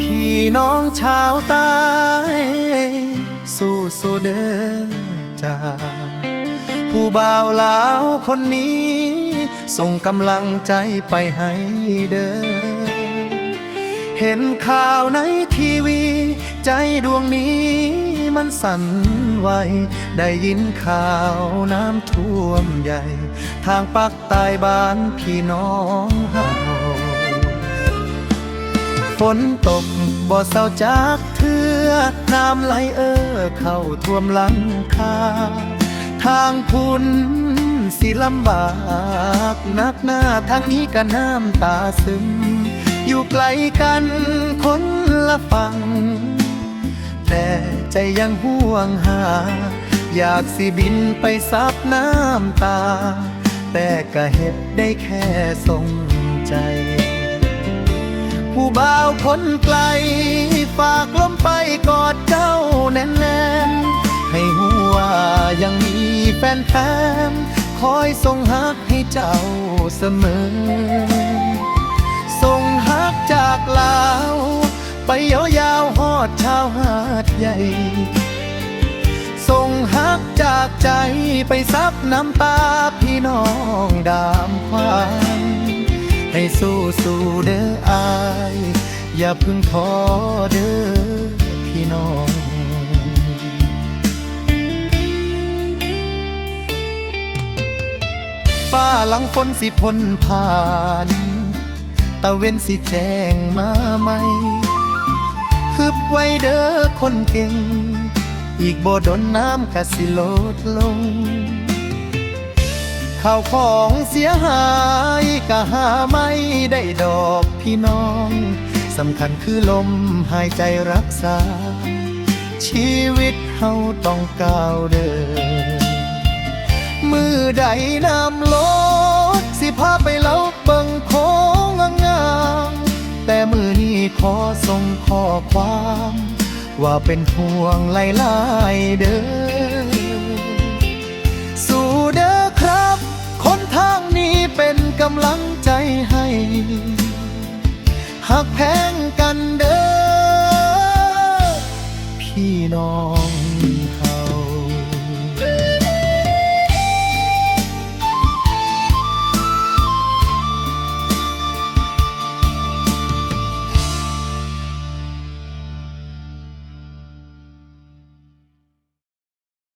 พี่น้องชาวใต้สู้สู้เด้อจ้าผู้บ่าวลาวคนนี้ส่งกำลังใจไปให้เด้อเห็นข่าวในทีวีใจดวงนี้มันสั่นไหวได้ยินข่าวน้ำท่วมใหญ่ทางปักใต้บ้านพี่น้องเฮาฝนตกบ่เศร้าจากเทื่อน้ำไหลเข้าท่วมหลังคาทางพุนสิลำบากนักหน้าทางนี้ก็น้ำตาซึมอยู่ไกลกันคนละฝั่งแต่ใจยังห่วงหาอยากสิบินไปซับน้ำตาแต่ก็เฮ็ดได้แค่ส่งใจผู้บ่าวคนไกลฝากลมไปกอดเจ้าแน่นๆให้หัวยังมีแฟนๆคอยส่งฮักให้เจ้าเสมอส่งฮักจากลาวไปยาวๆฮอดชาวหาดใหญ่ส่งฮักจากใจไปซับน้ำตาพี่น้องดามควายให้สู้สู้เด้ออายอย่าพึ่งท้อเด้อพี่น้องฟ้าหลังฝนสิพ้นผ่านตะเว้นสิแจ้งมาใหม่ฮึบไว้เด้อคนเก่งอีกบ่ดนน้ำก็สิลดลงข้าวของเสียหายก็หาไม่ได้ดอกพี่น้องสำคัญคือลมหายใจรักษาชีวิตเฮาต้องก้าวเดินมือใดน้ำลดสิพาไปเล่าเบิ่งโค้งงามแต่มือนี้ขอส่งข้อความว่าเป็นห่วงหลายๆเด้อสู้เด้อครับคนทางนี้เป็นกำลังใจให้หักแพงกันเด้อ